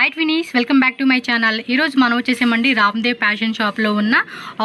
Hi twinnies, welcome back to my channel. ఈరోజు మనం వచ్చేసామండి రామ్దేవ్ ఫ్యాషన్ షాప్లో ఉన్న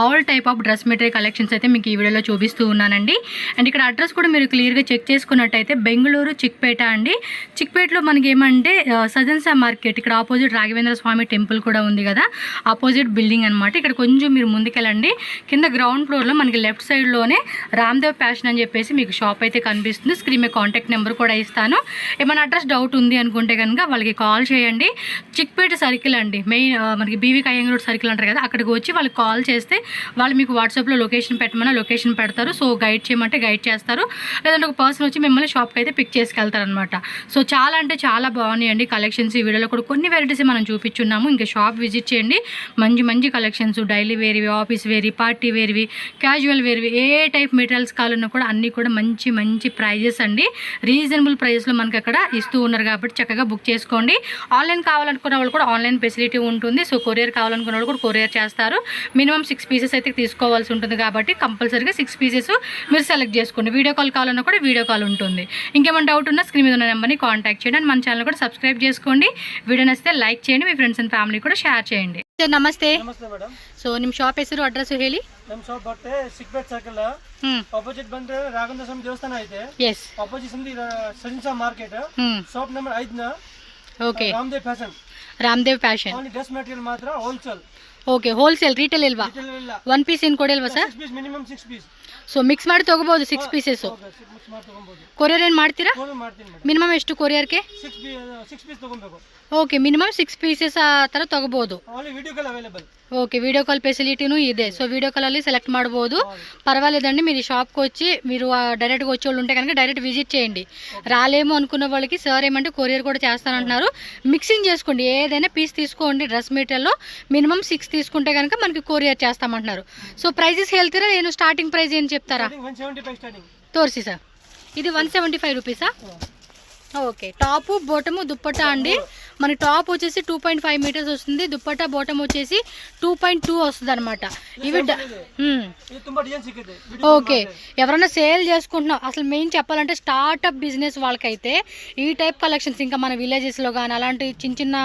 all type of dress material collections అయితే మీకు ఈ వీడియోలో చూపిస్తూ ఉన్నానండి. అండ్ ఇక్కడ అడ్రస్ కూడా మీరు క్లియర్గా చెక్ చేసుకున్నట్టయితే బెంగళూరు చిక్పేట అండి. చిక్పేటలో మనకి ఏమంటే సజన్సా మార్కెట్, ఇక్కడ ఆపోజిట్ రాఘవేంద్ర స్వామి టెంపుల్ కూడా ఉంది కదా, ఆపోజిట్ బిల్డింగ్ అనమాట. ఇక్కడ కొంచెం మీరు ముందుకెళ్ళండి, కింద గ్రౌండ్ ఫ్లోర్లో మనకి లెఫ్ట్ సైడ్లోనే రామ్దేవ్ ఫ్యాషన్ అని చెప్పేసి మీకు షాప్ అయితే కనిపిస్తుంది. స్క్రీన్ మీద కాంటాక్ట్ నెంబర్ కూడా ఇస్తాను. ఏమైనా అడ్రస్ డౌట్ ఉంది అనుకుంటే కనుక వాళ్ళకి కాల్ చేయండి. చిక్పేట సర్కిల్ అండి, మెయిన్ మనకి బీవీ కయ్యంగ్ రోడ్ సర్కిల్ అంటారు కదా, అక్కడికి వచ్చి వాళ్ళకి కాల్ చేస్తే వాళ్ళు మీకు వాట్సాప్లో లొకేషన్ పెట్టమన్నా లొకేషన్ పెడతారు. సో గైడ్ చేయమంటే గైడ్ చేస్తారు, లేదంటే ఒక పర్సన్ వచ్చి మిమ్మల్ని షాప్కి అయితే పిక్ చేసుకెళ్తారనమాట. సో చాలా అంటే చాలా బాగున్నాయండి కలెక్షన్స్. ఈ వీడియోలో కూడా కొన్ని వెరైటీస్ మనం చూపించున్నాము. ఇంకా షాప్ విజిట్ చేయండి. మంచి మంచి కలెక్షన్స్, డైలీ వేర్వి, ఆఫీస్ వేర్వి, పార్టీ వేర్వి, క్యాజువల్ వేర్వి, ఏ టైప్ మెటీరియల్స్ కావాలన్నా కూడా అన్నీ కూడా మంచి మంచి ప్రైజెస్ అండి. రీజనబుల్ ప్రైజెస్లో మనకి అక్కడ ఇస్తూ ఉన్నారు కాబట్టి చక్కగా బుక్ చేసుకోండి. ఆన్లైన్ కావాలనుకున్న వాళ్ళు కూడా ఆన్లైన్ ఫెసిలిటీ ఉంటుంది. సో కొరియర్ కావాలనుకున్న వాళ్ళు కూడా కొరియర్ చేస్తారు. మినిమం 6 పీసెస్ అయితే తీసుకోవాల్సి ఉంటుంది కాబట్టి కంపల్సరీగా 6 పీసెస్ మీరు సెలెక్ట్ చేసుకోండి. వీడియో కాల్ కావాలన్నా కూడా వీడియో కాల్ ఉంటుంది. ఇంకేమైనా డౌట్ ఉన్నా స్క్రీన్ మీద ఉన్న నెంబర్ని కాంటాక్ట్ చేయండి. అండ్ మన ఛానల్ కూడా సబ్స్క్రైబ్ చేసుకోండి. వీడియో నచ్చితే లైక్ చేయండి, మీ ಫ್ರೆಂಡ್ಸ್ ಅಂಡ್ ಫ್ಯಾಮಿಲಿ ಕೂಡ ಶೇರ್ చేయండి. ಸರ್ ನಮಸ್ತೆ. ನಮಸ್ತೆ ಮೇಡಮ್. ಸೊ ನಿಮ್ಮ ಶಾಪ್ ಹೆಸರು ಅಡ್ರೆಸ್ ಹೇಳಿ. ನಮ್ಮ ಶಾಪ್ ಬರುತ್ತೆ ಚಿಕ್ಪೇಟ್ ಸರ್ಕಲ್ ಆಪೋಸಿಟ್ ಬಂದ್ರೆ ರಾಘವೇಂದ್ರ ಸ್ವಾಮಿ ದೇವಸ್ಥಾನ ಐತೆ. ಎಸ್. ಆಪೋಸಿಟ್ ಸಂದಿ ಸಜನ್ಸಾ market. Shop number 5 okay. Ramdev fashion. Ramdev fashion. Only dress material ಮಾತ್ರ ಹೋಲ್ಸೇಲ್. ಓಕೆ, ಹೋಲ್ಸೇಲ್, ರಿಟೇಲ್ ಇಲ್ವಾ? ಒನ್ ಪೀಸ್ ಏನು ಕೊಡಲ್ವಾ sir? 6 piece minimum 6 piece. So mix ಮಾಡಿ ತಗೋಬಹುದು 6 ಪೀಸಸ್. ಮಿಕ್ಸ್ ಮಾಡಿ ತಗೊಬಹುದು. ಕೊರಿಯರ್ ಏನು ಮಾಡ್ತೀರಾ? ಮಾಡ್ತೀನಿ ಮೇಡಮ್. ಮಿನಿಮಮ್ ಎಷ್ಟು ಕೊರಿಯರ್ಗೆ? 6 ಪೀಸ್ ತಗೊಬೇಕು. ಓಕೆ, ಮಿನಿಮಮ್ 6 ಪೀಸಸ್ ಆ ಥರ ತಗೋಬಹುದು. Only video call available. Okay, video call ఫెసిలిటీను ఇదే. సో వీడియో కాల్ ಅಲ್ಲಿ సెలెక్ట్ ಮಾಡ್ಬೋದು. పర్వాలేదండి, మీరు షాప్కి వచ్చి మీరు డైరెక్ట్గా వచ్చే వాళ్ళు ఉంటే కనుక డైరెక్ట్ విజిట్ చేయండి. రాలేము అనుకున్న వాళ్ళకి సార్ ఏమంటే కొరియర్ కూడా చేస్తానంటున్నారు. మిక్సింగ్ చేసుకోండి, ఏదైనా పీస్ తీసుకోండి. డ్రెస్ మెటీరియల్లో మినిమం 6 తీసుకుంటే కనుక మనకి కొరియర్ చేస్తామంటున్నారు. సో ప్రైజెస్ ಹೇಳ್ತೀರಾ? నేను స్టార్టింగ్ ప్రైస్ ఏం చెప్తారా? 175 స్టార్టింగ్. తోర్సి సార్. ఇది 175 రూపీసా? ఓకే. టాపు బాటము దుప్పట్టా అండి. మన టాప్ వచ్చేసి 2.5 మీటర్స్ వస్తుంది, దుప్పట్టా బాటమ్ వచ్చేసి 2.2 వస్తుంది అనమాట. ఇవి ఓకే. ఎవరైనా సేల్ చేసుకుంటున్నాం, అసలు మెయిన్ చెప్పాలంటే స్టార్ట్అప్ బిజినెస్ వాళ్ళకైతే ఈ టైప్ కలెక్షన్స్, ఇంకా మన విలేజెస్లో కానీ అలాంటి చిన్న చిన్న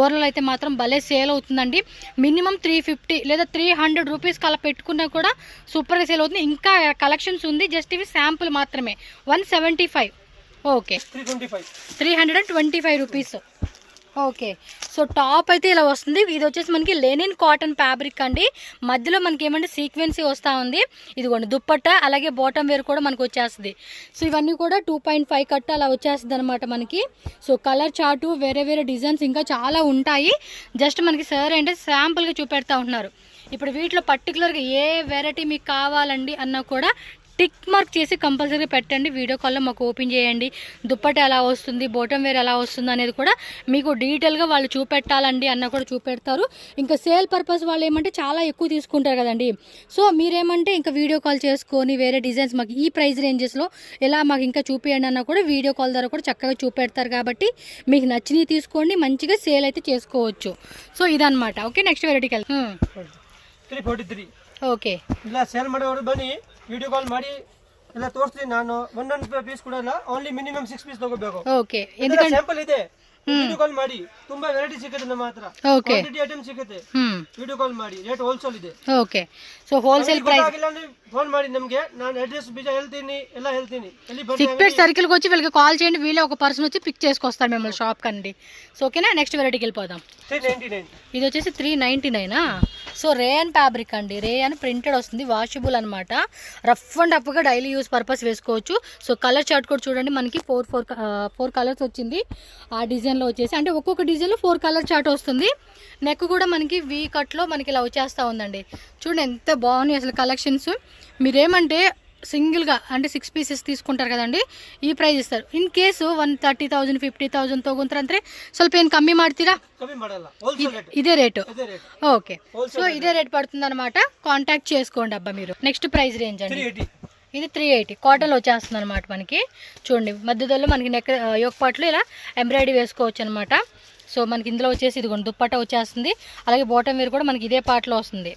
ఊర్లలో అయితే మాత్రం భలే సేల్ అవుతుందండి. మినిమం 350 లేదా 300 రూపీస్కి అలా పెట్టుకున్నా కూడా సూపర్గా సేల్ అవుతుంది. ఇంకా కలెక్షన్స్ ఉంది, జస్ట్ ఇవి శాంపుల్ మాత్రమే. 175. Okay, 325 rupees. Okay. So top అయితే ఇలా వస్తుంది. ఇది వచ్చేసి మనకి లెనిన్ కాటన్ ఫ్యాబ్రిక్ అండి. మధ్యలో మనకి ఏమంటే సీక్వెన్సీ వస్తూ ఉంది. ఇదిగోండి దుప్పట్టా, అలాగే బాటమ్ వేర్ కూడా మనకు వచ్చేస్తుంది. సో ఇవన్నీ కూడా 2.5 కట్ అలా వచ్చేస్తుంది అనమాట మనకి. సో కలర్ చార్టు, వేరే వేరే డిజైన్స్ ఇంకా చాలా ఉంటాయి. జస్ట్ మనకి సార్ అంటే శాంపుల్గా చూపెడతా ఉంటున్నారు. ఇప్పుడు వీటిలో పర్టికులర్గా ఏ వెరైటీ మీకు కావాలండి అన్నా కూడా టిక్ మార్క్ చేసి కంపల్సరీ పెట్టండి. వీడియో కాల్లో మాకు ఓపెన్ చేయండి. దుప్పట ఎలా వస్తుంది, బాటమ్ వేర్ ఎలా వస్తుంది అనేది కూడా మీకు డీటెయిల్గా వాళ్ళు చూపెట్టాలండి అన్న కూడా చూపెడతారు. ఇంకా సేల్ పర్పస్ వాళ్ళు ఏమంటే చాలా ఎక్కువ తీసుకుంటారు కదండి. సో మీరేమంటే ఇంకా వీడియో కాల్ చేసుకొని వేరే డిజైన్స్ మాకు ఈ ప్రైస్ రేంజెస్లో ఎలా మాకు ఇంకా చూపించండి అన్న కూడా వీడియో కాల్ ద్వారా కూడా చక్కగా చూపెడతారు. కాబట్టి మీకు నచ్చినవి తీసుకోండి, మంచిగా సేల్ అయితే చేసుకోవచ్చు. సో ఇదనమాట. ఓకే, నెక్స్ట్ వెరైటీకి వెళ్తాం. 343. ఓకే. ಇಲ್ಲ ಸೇಲ್ ಮಾಡೋರು ಬನ್ನಿ, ವಿಡಿಯೋ ಕಾಲ್ ಮಾಡಿ ಎಲ್ಲ ತೋರಿಸ್ತೀನಿ ನಾನು. 100 ಪೀಸ್ ಕೊಡಲ್ಲ, ಓನ್ಲಿ ಮಿನಿಮಮ್ 6 ಪೀಸ್ ತಗೋಬೇಕು. ಓಕೆ, ఎందుకంటే ಸ್ಯಾಂಪಲ್ ಇದೆ. ವಿಡಿಯೋ ಕಾಲ್ ಮಾಡಿ, ತುಂಬಾ ವೆರೈಟಿ ಸಿಗುತ್ತೆ ನಮ್ಮ ಹತ್ರ. ಓಕೆ, ಕ್ವಾಂಟಿಟಿ ಐಟಮ್ ಸಿಗುತ್ತೆ. ವಿಡಿಯೋ ಕಾಲ್ ಮಾಡಿ, ರೇಟ್ ಹೋಲ್ಸೇಲ್ ಇದೆ. ಓಕೆ. ಸೊ ಹೋಲ್ಸೇಲ್ ಪ್ರೈಸ್ ಆಗಿಲ್ಲ ಅಂದ್ರೆ ಫೋನ್ ಮಾಡಿ ನಮಗೆ, ನಾನು ಅಡ್ರೆಸ್ ಬೀಜ ಹೇಳ್ತೀನಿ, ಎಲ್ಲ ಹೇಳ್ತೀನಿ. ಎಲ್ಲಿ చిక్పేట్ సర్కిల్కి వచ్చి వీళ్ళకి కాల్ చేయండి. వీళ్ళే ఒక పర్సన్ వచ్చి పిక్ చేసుకొస్తారు మిమ్మల్ని షాప్ కండి. సో ఓకేనా, నెక్స్ట్ వెరైటీకి వెళ్ళిపోదాం. 399. ఇది వచ్చేసి 399. సో రేయన్ ఫ్యాబ్రిక్ అండి, రేయన్ ప్రింటెడ్ వస్తుంది, వాషబుల్ అనమాట. రఫ్ అండ్ టఫ్గా డైలీ యూస్ పర్పస్ వేసుకోవచ్చు. సో కలర్ చార్ట్ కూడా చూడండి, మనకి 4 కలర్స్ వచ్చింది ఆ డిజైన్లో వచ్చేసి. అంటే ఒక్కొక్క డిజైన్లో 4 కలర్ చార్ట్ వస్తుంది. నెక్ కూడా మనకి వీ కట్లో మనకి ఇలా వచ్చేస్తూ ఉందండి. చూడండి ఎంత బాగున్నాయి అసలు కలెక్షన్స్. మీరేమంటే సింగిల్గా అంటే 6 పೀಸಸ್ తీసుకుంటారు కదండి, ఈ ప్రైಸ್ ఇస్తారు. ಇನ್ ಕೇಸ್ 130,000 50,000 ತಗೊಂಡ್ರೆ ಸ್ವಲ್ಪ ಏನು ಕಮ್ಮಿ ಮಾಡ್ತೀರಾ? ఇదే రేటు. ఓకే. సో ఇదే రేట్ పడుతుంది అనమాట. కాంటాక్ట్ చేసుకోండి అబ్బా మీరు. నెక్స్ట్ ప్రైస్ రేంజ్ అండి, ఇది 380 కాటన్లో వచ్చేస్తుంది అనమాట మనకి. చూడండి మధ్యలో మనకి నెక్ యోక్ పార్ట్లో ఇలా ఎంబ్రాయిడరీ వేసుకోవచ్చు అనమాట. సో మనకి ఇందులో వచ్చేసి ఇదిగోండి దుప్పట్టా వచ్చేస్తుంది, అలాగే బాటమ్ వేర్ కూడా మనకి ఇదే పార్ట్లో వస్తుంది.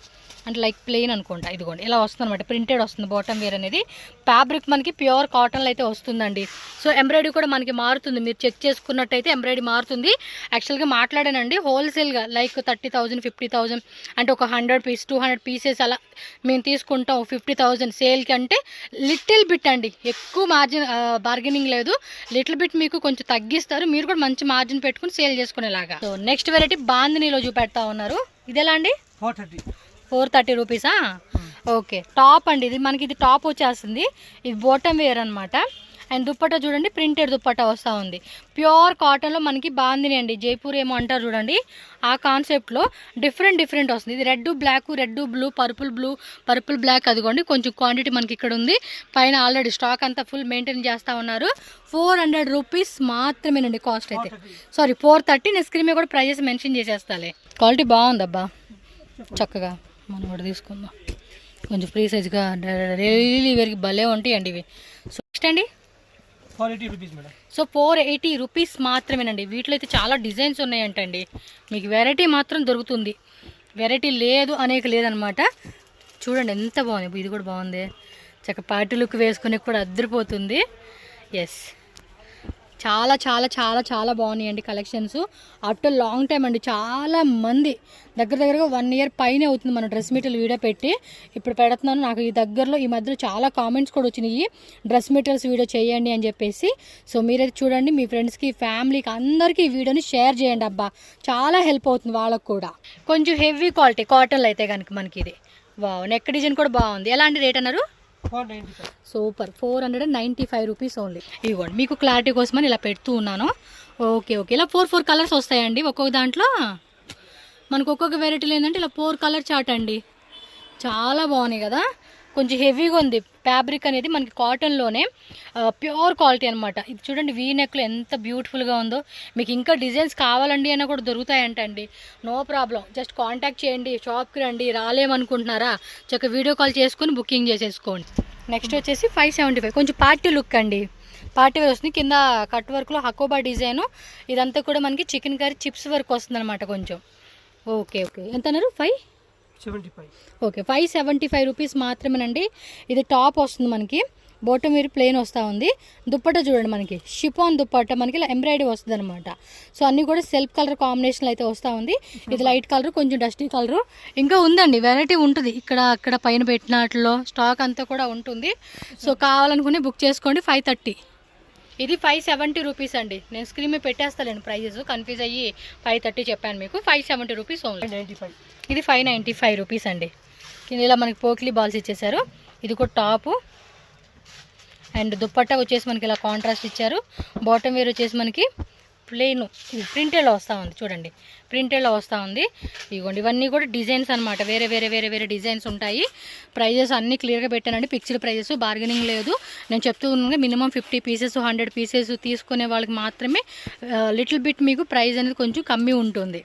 అంటే లైక్ ప్లెయిన్ అనుకుంటా. ఇదిగోండి ఇలా వస్తుంది అనమాట, ప్రింటెడ్ వస్తుంది బాటమ్ వేర్ అనేది. ఫ్యాబ్రిక్ మనకి ప్యూర్ కాటన్లో అయితే వస్తుందండి. సో ఎంబ్రాయిడరీ కూడా మనకి మారుతుంది, మీరు చెక్ చేసుకున్నట్టయితే ఎంబ్రాయిడరీ మారుతుంది. యాక్చువల్గా మాట్లాడానండి, హోల్సేల్గా లైక్ 30,000 50,000 అంటే ఒక 100 పీస్ 200 పీసెస్ అలా మేము తీసుకుంటాం 50,000 సేల్కి అంటే లిటిల్ బిట్ అండి, ఎక్కువ మార్జిన్ బార్గెనింగ్ లేదు, లిటిల్ బిట్ మీకు కొంచెం తగ్గిస్తారు, మీరు కూడా మంచి మార్జిన్ పెట్టుకుని సేల్ చేసుకునేలాగా. సో నెక్స్ట్ వెరైటీ బాందినీలో చూపెడతా ఉన్నారు. ఇది ఎలా అండి? 430 రూపీసా? ఓకే, టాప్ అండి ఇది మనకి, ఇది టాప్ వచ్చేస్తుంది, ఇది బాటమ్ వేర్ అనమాట. అండ్ దుప్పట్టా చూడండి, ప్రింటెడ్ దుప్పట్టా వస్తూ ఉంది, ప్యూర్ కాటన్లో మనకి బాందిని అండి, జైపూర్ ఏమో అంటారు చూడండి ఆ కాన్సెప్ట్లో డిఫరెంట్ వస్తుంది. ఇది red black, red blue, purple black, అదిగోండి కొంచెం క్వాంటిటీ మనకి ఇక్కడ ఉంది. పైన ఆల్రెడీ స్టాక్ అంతా ఫుల్ మెయింటైన్ చేస్తూ ఉన్నారు. 400 రూపీస్ మాత్రమేనండి కాస్ట్ అయితే. సారీ 430, నేను స్క్రీన్ మీద కూడా ప్రైజెస్ మెన్షన్ చేసేస్తాలే. క్వాలిటీ బాగుందబ్బా, చక్కగా మనం కూడా తీసుకుందాం. కొంచెం ఫ్రీ సైజ్గా డైలీ వేర్కి భలే ఉంటాయండి ఇవి. సో నెక్స్ట్ అండి 480 రూపీస్ మేడం. సో 480 రూపీస్ మాత్రమేనండి. వీటిలో అయితే చాలా డిజైన్స్ ఉన్నాయంటండి, మీకు వెరైటీ మాత్రం దొరుకుతుంది, వెరైటీ లేదు అనేక లేదనమాట. చూడండి ఎంత బాగుంది, ఇది కూడా బాగుంది, చక్క పార్టీ లుక్ వేసుకునే కూడా అద్దరిపోతుంది. ఎస్, చాలా చాలా చాలా చాలా బాగున్నాయండి కలెక్షన్స్. ఆఫ్టర్ లాంగ్ టైం అండి, చాలా మంది దగ్గరగా 1 ఇయర్ పైనే అవుతుంది మన డ్రెస్ మెటీరియల్ వీడియో పెట్టి. ఇప్పుడు పెడుతున్నాను, నాకు ఈ దగ్గరలో ఈ మధ్యలో చాలా కామెంట్స్ కూడా వచ్చినాయి డ్రెస్ మెటీరియల్స్ వీడియో చేయండి అని చెప్పేసి. సో మీరైతే చూడండి, మీ ఫ్రెండ్స్కి ఫ్యామిలీకి అందరికీ ఈ వీడియోని షేర్ చేయండి అబ్బా, చాలా హెల్ప్ అవుతుంది వాళ్ళకు కూడా. కొంచెం హెవీ క్వాలిటీ కాటన్లో అయితే కనుక మనకి ఇది వావ్, నెక్ డిజైన్ కూడా బాగుంది. ఎలాంటి రేట్ అన్నారు? 495. Super, 495 rupees only. ఇవ్వండి మీకు క్లారిటీ కోసమని ఇలా పెడుతూ ఉన్నాను. ఓకే, ఇలా 4 కలర్స్ వస్తాయండి ఒక్కొక్క దాంట్లో. మనకు ఒక్కొక్క వెరైటీలు ఏంటంటే ఇలా 4 కలర్ చార్ట్ అండి, చాలా బాగున్నాయి కదా. కొంచెం హెవీగా ఉంది ఫ్యాబ్రిక్ అనేది, మనకి కాటన్లోనే ప్యూర్ క్వాలిటీ అనమాట. ఇది చూడండి వీ నెక్లో ఎంత బ్యూటిఫుల్గా ఉందో. మీకు ఇంకా డిజైన్స్ కావాలండి అయినా కూడా దొరుకుతాయంటండి, నో ప్రాబ్లం. జస్ట్ కాంటాక్ట్ చేయండి, షాప్కి రండి. రాలేమనుకుంటున్నారా, చక్కగా వీడియో కాల్ చేసుకుని బుకింగ్ చేసేసుకోండి. నెక్స్ట్ వచ్చేసి 575, కొంచెం పార్టీ లుక్ అండి, పార్టీ వేర్ వస్తుంది. కింద కట్ వర్క్లో హకోబా డిజైను, ఇదంతా కూడా మనకి చికెన్ కర్రీ చిప్స్ వర్క్ వస్తుంది అనమాట కొంచెం. ఓకే, ఎంత అన్నారు? 575. ఓకే, 575 రూపీస్ మాత్రమేనండి. ఇది టాప్ వస్తుంది మనకి, బాటమ్ వేర్ ప్లెయిన్ వస్తూ ఉంది. దుప్పట్టా చూడండి మనకి షిఫాన్ దుప్పట్టా, మనకి ఇలా ఎంబ్రాయిడరీ వస్తుంది అనమాట. సో అన్నీ కూడా సెల్ఫ్ కలర్ కాంబినేషన్లో అయితే వస్తూ ఉంది. ఇది లైట్ కలర్, కొంచెం డస్టీ కలరు, ఇంకా ఉందండి వెరైటీ ఉంటుంది. అక్కడ పైన పెట్టినట్లో స్టాక్ అంతా కూడా ఉంటుంది. సో కావాలనుకుని బుక్ చేసుకోండి. 530, ఇది 570 రూపీస్ అండి. నేను స్క్రీన్ మీద పెట్టేస్తాను ప్రైజెస్, కన్ఫ్యూజ్ అయ్యి 530 చెప్పాను మీకు. 570 రూపీస్ ఓన్లీ. 595. ఇది 595 రూపీస్ అండి. కింద ఇలా మనకి పోక్లీ బాల్స్ ఇచ్చేసారు. ఇది కూడా టాపు, అండ్ దుప్పట్టా వచ్చేసి మనకి ఇలా కాంట్రాస్ట్ ఇచ్చారు. బాటమ్ వేర్ వచ్చేసి మనకి ప్లెయిన్, ఇది ప్రింటెడ్లో వస్తూ ఉంది చూడండి, ప్రింటెడ్లో వస్తూ ఉంది. ఇదిగోండి ఇవన్నీ కూడా డిజైన్స్ అనమాట, వేరే డిజైన్స్ ఉంటాయి. ప్రైజెస్ అన్నీ క్లియర్గా పెట్టానండి, ఫిక్స్డ్ ప్రైజెస్, బార్గెనింగ్ లేదు. నేను చెప్తూ ఉన్నాను మినిమం 50 పీసెస్ 100 పీసెస్ తీసుకునే వాళ్ళకి మాత్రమే లిటిల్ బిట్ మీకు ప్రైస్ అనేది కొంచెం కమ్మి ఉంటుంది.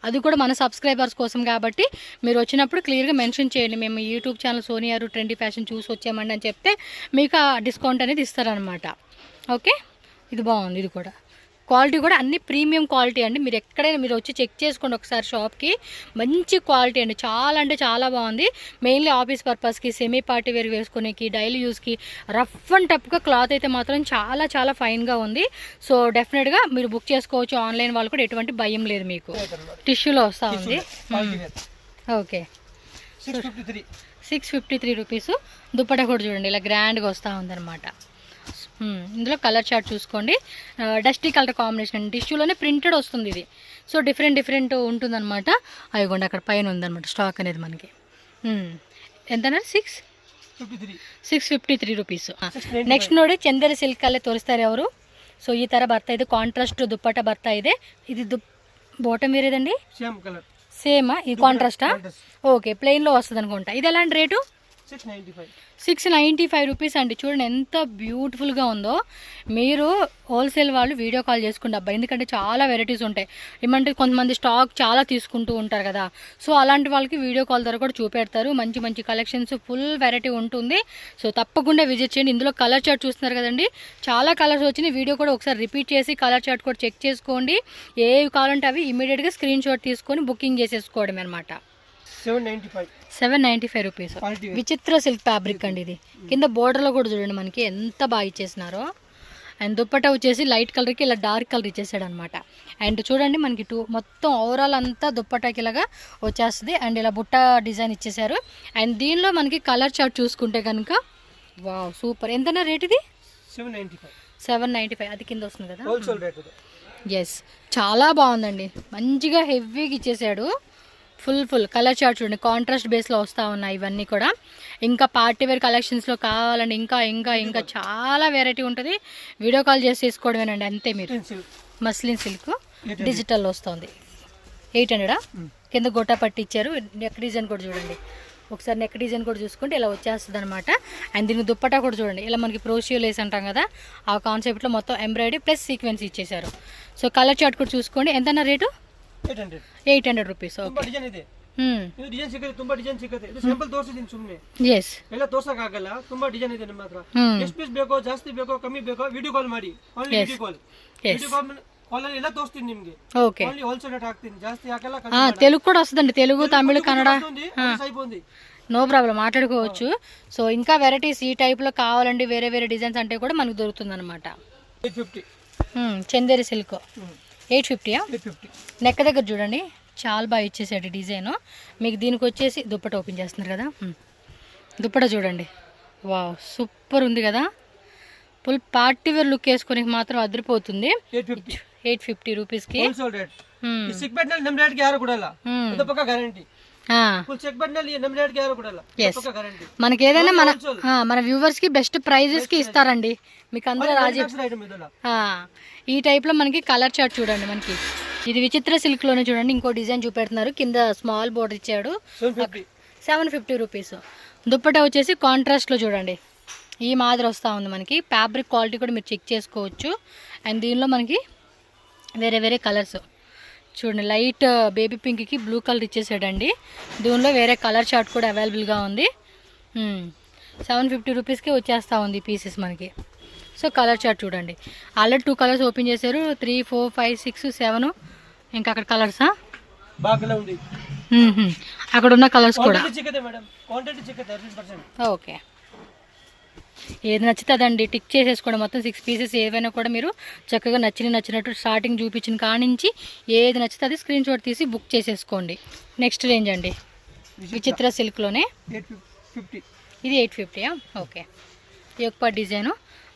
అది కూడా మన సబ్స్క్రైబర్స్ కోసం కాబట్టి మీరు వచ్చినప్పుడు క్లియర్గా మెన్షన్ చేయండి, మేము యూట్యూబ్ ఛానల్ సోనియారు ట్రెండీ ఫ్యాషన్ చూసి వచ్చామండి అని చెప్తే మీకు ఆ డిస్కౌంట్ అనేది ఇస్తారనమాట. ఓకే, ఇది బాగుంది, ఇది కూడా క్వాలిటీ కూడా అన్ని ప్రీమియం క్వాలిటీ అండి. మీరు ఎక్కడైనా మీరు వచ్చి చెక్ చేసుకోండి ఒకసారి షాప్కి, మంచి క్వాలిటీ అండి, చాలా అంటే చాలా బాగుంది. మెయిన్లీ ఆఫీస్ పర్పస్కి, సెమీ పార్టీ వేర్ వేసుకునేకి, డైలీ యూస్కి, రఫ్ అండ్ టఫ్గా క్లాత్ అయితే మాత్రం చాలా చాలా ఫైన్గా ఉంది. సో డెఫినెట్గా మీరు బుక్ చేసుకోవచ్చు. ఆన్లైన్ వాళ్ళు కూడా ఎటువంటి భయం లేదు మీకు. టిష్యూలో వస్తూ ఉంది. Okay, 653 rupees. దుప్పట్టా కూడా చూడండి ఇలా గ్రాండ్గా వస్తూ ఉందన్నమాట. ఇందులో కలర్ చార్ట్ చూసుకోండి, డస్టీ కలర్ కాంబినేషన్ అండి, టిష్యూలోనే ప్రింటెడ్ వస్తుంది ఇది. సో డిఫరెంట్ ఉంటుందన్నమాట. అవిగోండి అక్కడ పైన ఉందన్నమాట స్టాక్ అనేది మనకి. ఎంతన్నారు? 653 రూపీస్. నెక్స్ట్ ನೋಡಿ ಚಂದೇರಿ ಸಿಲ್ಕ್ ಅಲ್ಲೇ ತೋರಿಸ್ತಾರೆ ಅವರು. ಸೊ ಈ ಥರ ಬರ್ತಾ ಇದೆ, ಕಾಂಟ್ರಾಸ್ಟ್ ದುಪ್ಪಟ್ಟ ಬರ್ತಾ ಇದೆ. ಇದು ಬಾಟಮ್ వేర్ ఏదండి? సేమా, ఇది కాంట్రాస్టా? ఓకే, ప్లెయిన్లో వస్తుంది అనుకుంటా. ఇది ఎలాంటి రేటు? 695 రూపీస్ అండి. చూడండి ఎంత బ్యూటిఫుల్గా ఉందో. మీరు హోల్సేల్ వాళ్ళు వీడియో కాల్ చేసుకుంటే అబ్బా, ఎందుకంటే చాలా వెరైటీస్ ఉంటాయి. ఏమంటే కొంతమంది స్టాక్ చాలా తీసుకుంటూ ఉంటారు కదా, సో అలాంటి వాళ్ళకి వీడియో కాల్ ద్వారా కూడా చూపెడతారు. మంచి కలెక్షన్స్, ఫుల్ వెరైటీ ఉంటుంది. సో తప్పకుండా విజిట్ చేయండి. ఇందులో కలర్ చార్ట్ చూస్తున్నారు కదండి, చాలా కలర్స్ వచ్చినాయి. వీడియో కూడా ఒకసారి రిపీట్ చేసి కలర్ చార్ట్ కూడా చెక్ చేసుకోండి. ఏవి కావాలంటే అవి ఇమీడియట్గా స్క్రీన్ షాట్ తీసుకొని బుకింగ్ చేసేసుకోవడం అనమాట. 795 795 రూపీస్. క్వాలిటీ విచిత్ర సిల్క్ ఫ్యాబ్రిక్ అండి ఇది. కింద బోర్డర్లో కూడా చూడండి మనకి ఎంత బాగా ఇచ్చేసినారో. అండ్ దుప్పట్టా వచ్చేసి లైట్ కలర్కి ఇలా డార్క్ కలర్ ఇచ్చేసాడు అనమాట. అండ్ చూడండి మనకి మొత్తం ఓవరాల్ అంతా దుప్పటాకి ఇలాగా వచ్చేస్తుంది. అండ్ ఇలా బుట్ట డిజైన్ ఇచ్చేసారు. అండ్ దీనిలో మనకి కలర్ చార్ట్ చూసుకుంటే కనుక వావ్ సూపర్. ఎంతనా రేట్ ఇది? 795. అది కింద వస్తుంది కదా, హోల్సేల్ రేట్. ఎస్, చాలా బాగుందండి. మంచిగా హెవీగా ఇచ్చేసాడు. ఫుల్ కలర్ చార్ట్ చూడండి, కాంట్రాస్ట్ బేస్లో వస్తూ ఉన్నాయి ఇవన్నీ కూడా. ఇంకా పార్టీ వేర్ కలెక్షన్స్లో కావాలండి ఇంకా ఇంకా ఇంకా చాలా వెరైటీ ఉంటుంది. వీడియో కాల్ చేసి తీసుకోవడమేనండి అంతే. మీరు మస్లిన్ సిల్క్ డిజిటల్లో వస్తుంది. 800. కింద గొట్టా పట్టి ఇచ్చారు. నెక్ డిజైన్ కూడా చూడండి ఒకసారి. నెక్ డిజైన్ కూడా చూసుకుంటే ఇలా వచ్చేస్తుంది అనమాట. అండ్ దీనికి దుప్పటా కూడా చూడండి, ఇలా మనకి ప్రోషియో లేస్ అంటాం కదా ఆ కాన్సెప్ట్లో మొత్తం ఎంబ్రాయిడరీ ప్లస్ సీక్వెన్స్ ఇచ్చేసారు. సో కలర్ చార్ట్ కూడా చూసుకోండి. ఎంతన్నా రేటు? 800 ರೂಪೀಸ್. ಓಕೆ. ಡಿಸೈನ್ ಇದೆ. ಇದು ಡಿಸೈನ್ ಸಿಗುತ್ತೆ, ತುಂಬಾ ಡಿಸೈನ್ ಸಿಗುತ್ತೆ. ಇದು ಸಿಂಪಲ್ ತೋರಿಸಿದ್ದೀನಿ ಸುಮ್ಮನೆ. ಎಸ್. ಎಲ್ಲ ತೋರ್ಸಕ್ ಆಗಲ್ಲ, ತುಂಬಾ ಡಿಸೈನ್ ಇದೆ ನಮ್ಮ ಹತ್ರ. ಎಷ್ಟು ಪೀಸ್ ಬೇಕೋ, ಜಾಸ್ತಿ ಬೇಕೋ, ಕಮ್ಮಿ ಬೇಕೋ, ವಿಡಿಯೋ ಕಾಲ್ ಮಾಡಿ. ಓನ್ಲಿ ವಿಡಿಯೋ ಕಾಲ್. ವಿಡಿಯೋ ಕಾಲ್ ಅಲ್ಲಿ ಎಲ್ಲ ತೋರಿಸ್ತೀನಿ ನಿಮಗೆ. ಓಕೆ. ಓನ್ಲಿ ಹೋಲ್ಸೇಲ್ ರೇಟ್ ಹಾಕ್ತೀನಿ, ಜಾಸ್ತಿ ಹಾಕಲ್ಲ. తెలుగు కూడా వస్తుందండి, తెలుగు తమిళ కన్నడ అయిపోయింది. నో ప్రాబ్లం, మాట్లాడుకోవచ్చు. సో ఇంకా వెరైటీస్ ఈ టైప్లో కావాలండి, వేరే వేరే డిజైన్స్ అంటే కూడా మనకు దొరుకుతుంది అనమాట. 850. చందేరి సిల్క్ 850. 850. నెక్క దగ్గర చూడండి చాలా బాగా ఇచ్చేసాడు డిజైన్. మీకు దీనికి వచ్చేసి దుప్పట ఓపెన్ చేస్తున్నారు కదా, దుప్పట చూడండి వావ్ సూపర్ ఉంది కదా. ఫుల్ పార్టీ వేర్ లుక్ వేసుకొని మాత్రం అదిరిపోతుంది. 850 ರೂಪೀಸ್ಗೆ ಹೋಲ್ಸೇಲ್ ರೇಟ್. ಈ ಸಿಗ್ಮೆಂಟ್ ನಮ್ಮ ರೇಟ್ಗೆ ಯಾರು ಕೊಡಲ್ಲ, ಇದು ಪಕ್ಕ ಗ್ಯಾರಂಟಿ. ఫుల్ సెగ్మెంట్ ನಲ್ಲಿ ನಮ್ಮ ರೇಟ್ಗೆ ಯಾರು ಕೊಡಲ್ಲ, పక్క గ్యారంటీ. మనకి ఏదైనా మన వ్యూవర్స్ కి బెస్ట్ ప్రైజెస్ కి ఇస్తారండి. మీకు అందరూ రాజీ. ఈ టైప్ లో మనకి కలర్ చార్ట్ చూడండి. మనకి ఇది విచిత్ర సిల్క్ లోనే చూడండి ఇంకో డిజైన్ చూపెడుతున్నారు. కింద స్మాల్ బోర్డర్ ఇచ్చాడు. 750 రూపీస్. దుప్పటా వచ్చేసి కాంట్రాస్ట్ లో చూడండి ఈ మాదిరి వస్తూ ఉంది మనకి. ఫ్యాబ్రిక్ క్వాలిటీ కూడా మీరు చెక్ చేసుకోవచ్చు. అండ్ దీనిలో మనకి వేరే వేరే కలర్స్ చూడండి. లైట్ బేబీ పింక్కి బ్లూ కలర్ ఇచ్చేసాడండి. దీనిలో వేరే కలర్ చార్ట్ కూడా అవైలబుల్గా ఉంది. 750 రూపీస్కి వచ్చేస్తూ ఉంది పీసెస్ మనకి. సో కలర్ చార్ట్ చూడండి, ఆల్రెడీ 2 కలర్స్ ఓపెన్ చేశారు. 3, 4, 5, 6, 7 ఇంకా అక్కడ కలర్సా అక్కడ ఉన్న కలర్స్ కూడా. ఓకే, ఏది నచ్చితే అదండి టిక్ చేసేసుకోండి. మొత్తం 6 పీసెస్ ఏవైనా కూడా మీరు చక్కగా నచ్చినట్టు స్టార్టింగ్ చూపించిన కానించి ఏది నచ్చితే అది స్క్రీన్ షాట్ తీసి బుక్ చేసేసుకోండి. నెక్స్ట్ రేంజ్ అండి విచిత్ర సిల్క్లోనే 850. ఇది 850. ఓకే. ఈ యొక్క డిజైను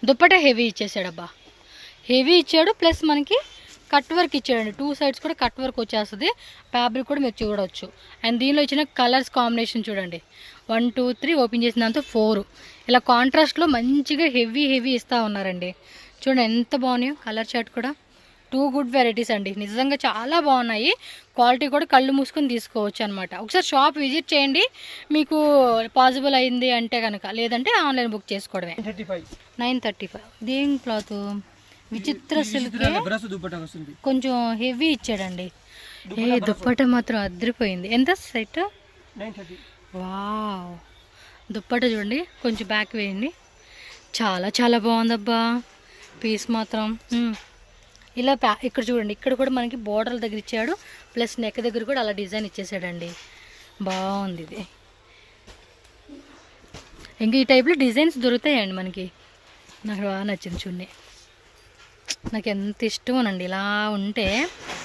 దుప్పట హెవీ ఇచ్చేసాడు. అబ్బా హెవీ ఇచ్చాడు, ప్లస్ మనకి కట్ వర్క్ ఇచ్చాడండి. 2 సైడ్స్ కూడా కట్ వర్క్ వచ్చేస్తుంది. ఫ్యాబ్రిక్ కూడా మీరు చూడవచ్చు. అండ్ దీనిలో ఇచ్చిన కలర్స్ కాంబినేషన్ చూడండి. 1, 2, 3 ఓపెన్ చేసిన దాంతో 4 ఇలా కాంట్రాస్ట్లో మంచిగా హెవీ ఇస్తూ ఉన్నారండి. చూడండి ఎంత బాగున్నాయో. కలర్ చార్ట్ కూడా 2 గుడ్ వెరైటీస్ అండి, నిజంగా చాలా బాగున్నాయి. క్వాలిటీ కూడా కళ్ళు మూసుకొని తీసుకోవచ్చు అనమాట. ఒకసారి షాప్ విజిట్ చేయండి మీకు పాసిబుల్ అయింది అంటే కనుక, లేదంటే ఆన్లైన్ బుక్ చేసుకోవడమే. 935. దేని క్లాత్? విచిత్ర సిల్క్ కొంచెం హెవీ ఇచ్చాడండి. ఏ దుప్పట మాత్రం అదిరిపోయింది. ఎంత సెట్? 930. వావ్, దుప్పట చూడండి, కొంచెం బ్యాక్ వేయండి. చాలా బాగుందబ్బా పీస్ మాత్రం. ఇలా ఇక్కడ చూడండి, ఇక్కడ కూడా మనకి బోర్డర్ల దగ్గర ఇచ్చాడు, ప్లస్ నెక్ దగ్గర కూడా అలా డిజైన్ ఇచ్చేసాడండి. బాగుంది ఇది. ఇంకా ఈ టైప్లో డిజైన్స్ దొరుకుతాయండి మనకి. నాకు బాగా నచ్చింది చూడండి, నాకు ఎంత ఇష్టమోనండి. ఇలా ఉంటే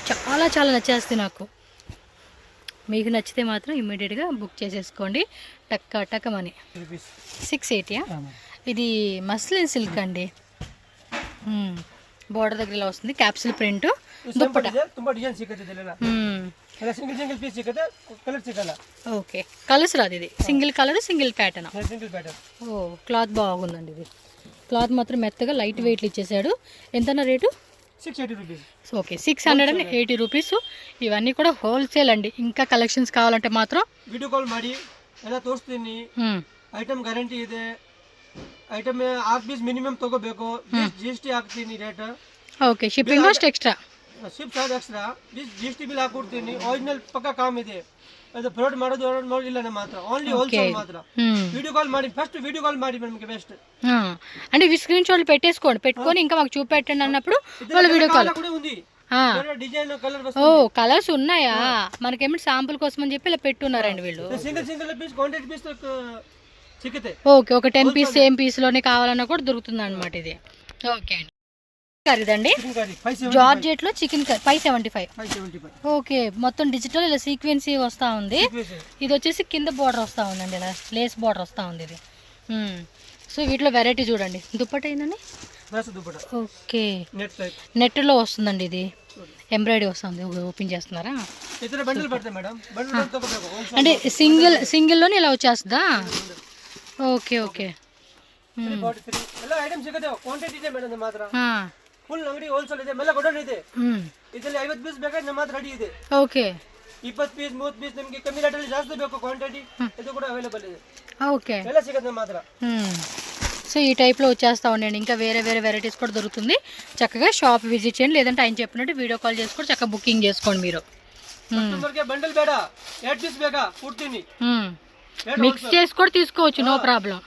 చాలా నచ్చేస్తుంది నాకు. మీకు నచ్చితే మాత్రం ఇమ్మీడియట్గా బుక్ చేసేసుకోండి. టక్కమని. 680. ఇది మస్లిన్ సిల్క్ అండి. బోర్డర్ దగ్గర ఇలా వస్తుంది, క్యాప్సూల్ ప్రింట్. ఓకే, కలర్స్ రాదు. ఇది సింగిల్ కలర్ సింగిల్ ప్యాటర్న్. ఓ క్లాత్ బాగుందండి. ఇది క్లాత్ మాత్రం మెత్తగా లైట్ వెయిట్లు ఇచ్చేసాడు. ఎంతన్నా రేటు? 680 రూపీస్. Okay, 680 rupees. ಇವన్నీ ಕೂಡ ಹೋಲ್ಸೇಲ್ ಅಂడి. ఇంకా ಕಲೆಕ್ಷನ್ಸ್ ಕಾವಾలంటే ಮಾತ್ರ ವಿಡಿಯೋ ಕಾಲ್ ಮಾಡಿ ಎಲ್ಲ ತೋರಿಸ್ತೀನಿ. ಐಟಮ್ ಗ್ಯಾರಂಟಿ ಇದೆ. ಐಟಮ್ 6 ಪೀಸ್ ಮಿನಿಮಮ್ ತಗೋಬೇಕು. GST ಹಾಕ್ತೀನಿ rate. Okay, shipping cost extra. Ship charge extra. GST bill ಹಾಕ್ಕೊಡ್ತೀನಿ. ಒರಿಜಿನಲ್ ಪಕ್ಕ ಕಾಮ್ ಇದೆ. ಅದು ಫ್ರಾಡ್ ಮಾಡೋದಿಲ್ಲ ನಮ್ಮ ಹತ್ರ. ಓನ್ಲಿ ಹೋಲ್ಸೇಲ್ ಮಾತ್ರ. వీడియో కాల్ ಮಾಡಿ, ఫస్ట్ వీడియో కాల్ ಮಾಡಿ మనకి బెస్ట్. అంటే స్క్రీన్ షాట్లు పెట్టుకొని ఇంకా మాకు చూపెట్టండి అన్నప్పుడు వాళ్ళు వీడియో కాల్ కూడా ఉంది. డిజైన్ కలర్ ఓ కలర్స్ ఉన్నాయా? మనకేమిటి శాంపుల్ కోసం అని చెప్పి ఇలా పెట్టున్నారండి వీళ్ళు. సింగిల్ పీస్ క్వాంటిటీ పీస్ చిక్కితే ఓకే, ఒక 10 పీస్ సేమ్ పీస్ లోనే కావాలన్నా కూడా దొరుకుతుంది అనమాట ఇది. ఓకే అండి. కర్రీదండి జార్జెట్ లో చికెన్ కర్రీ 575. ఓకే, మొత్తం డిజిటల్ ఇలా సీక్వెన్సీ వస్తా ఉంది. ఇది వచ్చేసి కింద బోర్డర్ వస్తా ఉందండి, ఇలా లేస్ బోర్డర్ వస్తా ఉంది ఇది. సో వీటిలో వెరైటీ చూడండి. దుప్పట ఏందండి? ఓకే, నెట్ లో వస్తుందండి ఇది, ఎంబ్రాయిడరీ వస్తుంది. ఓపెన్ చేస్తున్నారా? అంటే సింగిల్ లోనే ఇలా వచ్చేస్తుందా? Okay okay. ಫುಲ್ ಅಂಗಡಿ ಹೋಲ್ಸೇಲ್ ಇದೆ, ಮೇಲೆ ಗೋಡೌನ್ ಇದೆ. ಇದರಲ್ಲಿ 50 ಪೀಸ್ ಬೇಕಾದ್ರೆ ನಮ್ಮ ಹತ್ರ ರೆಡಿ ಇದೆ. ಓಕೆ, 20 ಪೀಸ್ 30 ಪೀಸ್ ನಿಮಗೆ ಕಮ್ಮಿ ರೇಟಲ್ಲಿ ಜಾಸ್ತಿ ಬೇಕು ಕ್ವಾಂಟಿಟಿ, ಇದು ಕೂಡ ಅವೈಲೇಬಲ್ ಇದೆ. ఓకే, ಎಲ್ಲ ಸಿಗುತ್ತೆ ನಮ್ಮ ಹತ್ರ. సో ఈ టైప్లో వచ్చేస్తా ఉండండి. ఇంకా వేరే వేరే వెరైటీస్ కూడా దొరుకుతుంది. చక్కగా షాప్ విజిట్ చేయండి, లేదంటే ఆయన చెప్పినట్టు వీడియో కాల్ చేసుకొని చక్కగా బుకింగ్ చేసుకోండి మీరు. బండిల్ ಬೇಡ 8 పీస్ ಬೇಕಾ ಕೊಡ್ತೀನಿ, మిక్స్ చేసి కూడా తీసుకోవచ్చు, నో ప్రాబ్లం.